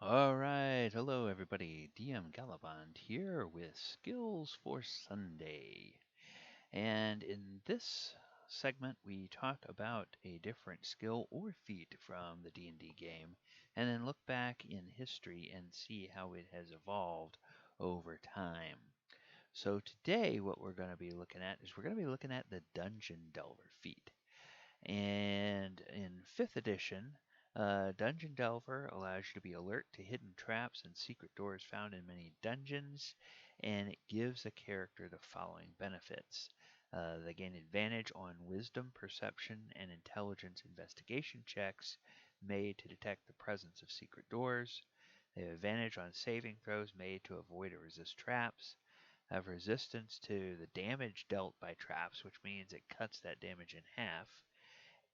All right, hello everybody. DM Gallibond here with Skills for Sunday. And in this segment, we talk about a different skill or feat from the D&D game, and then look back in history and see how it has evolved over time. So today, what we're going to be looking at is we're going to be looking at the Dungeon Delver feat. And in 5th edition, Dungeon Delver allows you to be alert to hidden traps and secret doors found in many dungeons, and it gives a character the following benefits. They gain advantage on wisdom, perception, and intelligence investigation checks made to detect the presence of secret doors. They have advantage on saving throws made to avoid or resist traps. Have resistance to the damage dealt by traps, which means it cuts that damage in half.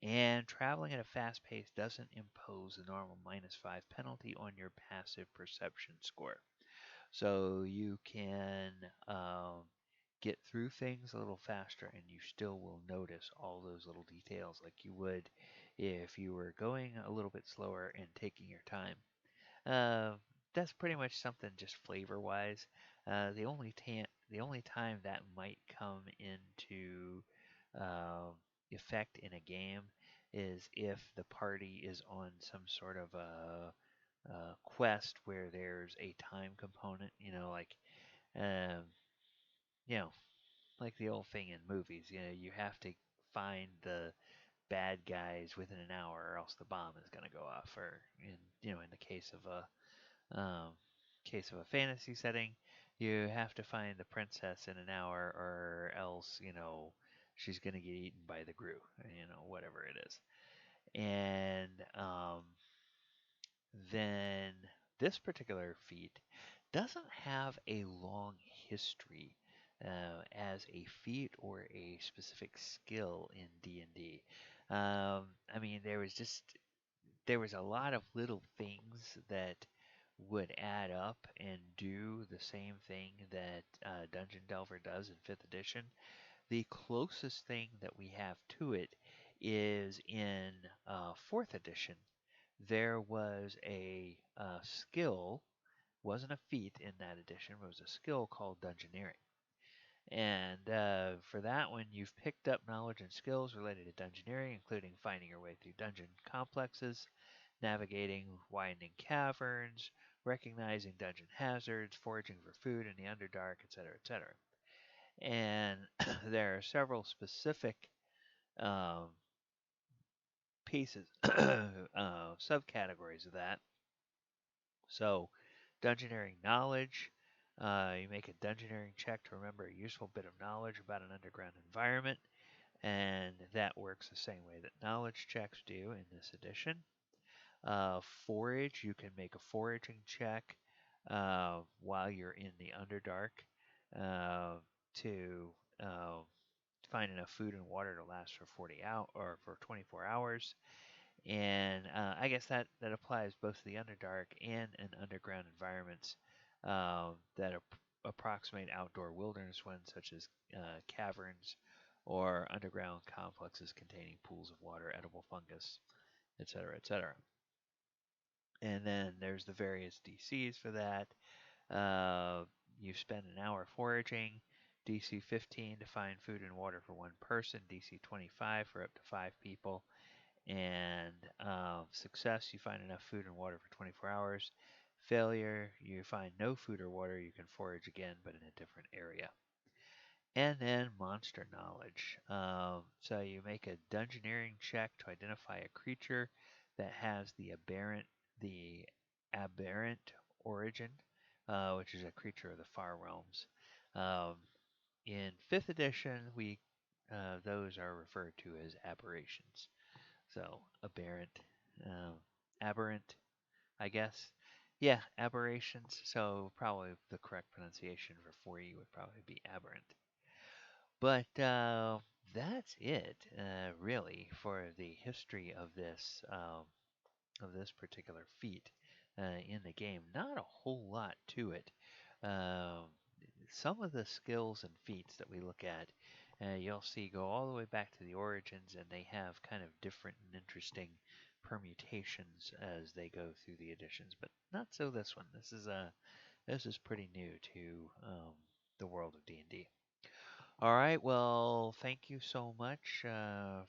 And traveling at a fast pace doesn't impose the normal -5 penalty on your passive perception score. So you can get through things a little faster and you still will notice all those little details like you would if you were going a little bit slower and taking your time. Uh, that's pretty much something just flavor wise. The only time that might come into effect in a game is if the party is on some sort of a quest where there's a time component. Um, you know, like the old thing in movies. You have to find the bad guys within an hour, or else the bomb is going to go off. Or in the case of a fantasy setting, you have to find the princess in an hour, or else she's gonna get eaten by the Gru. Whatever it is. And then this particular feat doesn't have a long history as a feat or a specific skill in D&D. I mean, there was a lot of little things that would add up and do the same thing that Dungeon Delver does in 5th edition. The closest thing that we have to it is in 4th edition. There was a skill, wasn't a feat in that edition, but it was a skill called Dungeoneering. And for that one, you've picked up knowledge and skills related to dungeoneering, including finding your way through dungeon complexes, navigating winding caverns, recognizing dungeon hazards, foraging for food in the Underdark, etc., etc. And there are several specific um, pieces, subcategories of that. So, dungeoneering knowledge. You make a dungeoneering check to remember a useful bit of knowledge about an underground environment, and that works the same way that knowledge checks do in this edition. Forage, you can make a foraging check while you're in the Underdark to find enough food and water to last for 40 hours or for 24 hours. And I guess that applies both to the Underdark and in underground environments that approximate outdoor wilderness ones, such as caverns or underground complexes containing pools of water, edible fungus, etc., etc. And then there's the various DCs for that. You spend an hour foraging, DC 15 to find food and water for one person, DC 25 for up to 5 people, and success, you find enough food and water for 24 hours. Failure, you find no food or water, you can forage again, but in a different area. And then monster knowledge. So you make a dungeoneering check to identify a creature that has the aberrant origin, which is a creature of the far realms. Um, in 5th edition, we those are referred to as aberrations. So um, aberrant, I guess. Yeah, aberrations. So probably the correct pronunciation for 4E would probably be aberrant. But that's it, really, for the history of this particular feat in the game. Not a whole lot to it. Um, some of the skills and feats that we look at, you'll see go all the way back to the origins, and they have kind of different and interesting permutations as they go through the editions, but not so this one. This is pretty new to the world of D&D. All right, well, thank you so much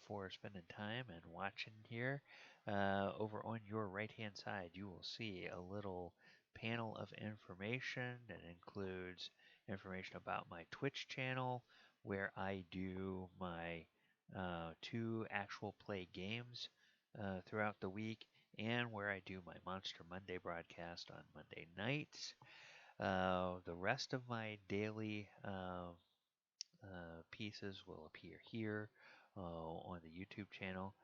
for spending time and watching here. Over on your right-hand side, you will see a little panel of information that includes information about my Twitch channel, where I do my 2 actual play games throughout the week, and where I do my Monster Monday broadcast on Monday nights. The rest of my daily pieces will appear here on the YouTube channel.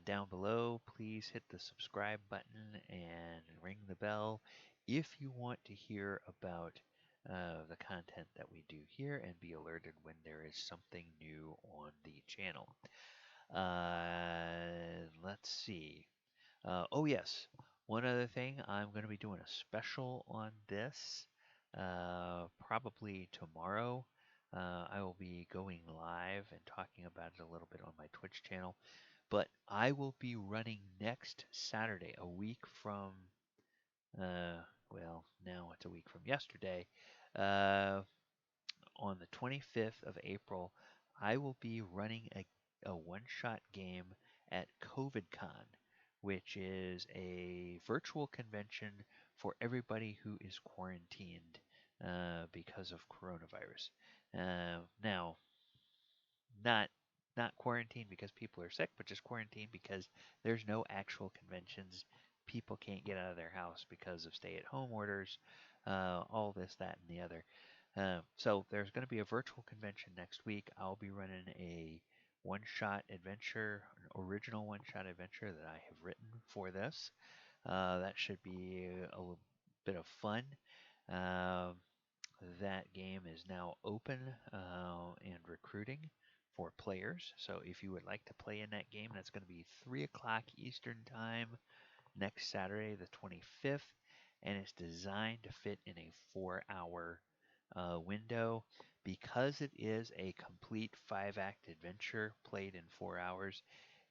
Down below, please hit the subscribe button and ring the bell if you want to hear about the content that we do here and be alerted when there is something new on the channel. Let's see. Oh, yes. One other thing, I'm going to be doing a special on this probably tomorrow. I will be going live and talking about it a little bit on my Twitch channel. But I will be running next Saturday, a week from, well, now it's a week from yesterday. On the 25th of April, I will be running a one-shot game at COVIDCon, which is a virtual convention for everybody who is quarantined because of coronavirus. Now, not not quarantined because people are sick, but just quarantined because there's no actual conventions. People can't get out of their house because of stay-at-home orders, all this, that, and the other. So there's going to be a virtual convention next week. I'll be running a one-shot adventure, an original one-shot adventure that I have written for this. That should be a little bit of fun. That game is now open and recruiting for players. So if you would like to play in that game, that's going to be 3 o'clock Eastern Time next Saturday, the 25th, and it's designed to fit in a 4-hour window. Because it is a complete 5-act adventure played in 4 hours,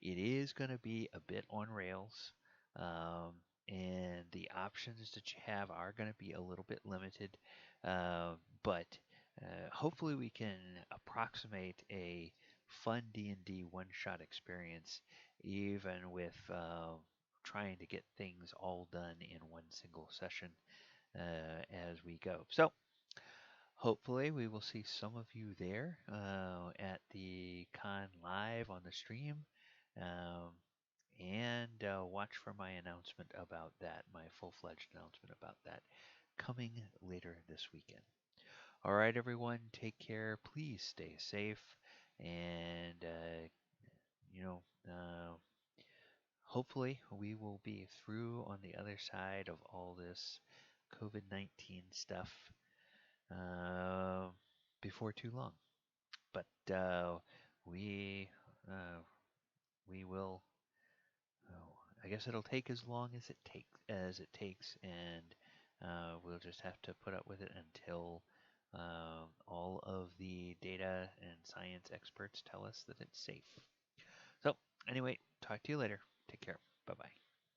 it is going to be a bit on rails, and the options that you have are going to be a little bit limited, but hopefully we can approximate a fun D&D one-shot experience, even with trying to get things all done in one single session as we go. So hopefully we will see some of you there at the con live on the stream, and watch for my announcement about that, my full-fledged announcement about that coming later this weekend. All right, everyone, take care. Please stay safe, and hopefully we will be through on the other side of all this COVID-19 stuff before too long. But we we will. Oh, I guess it'll take as long as it takes, and we'll just have to put up with it until all of the data and science experts tell us that it's safe. So anyway, talk to you later. Take care. Bye bye.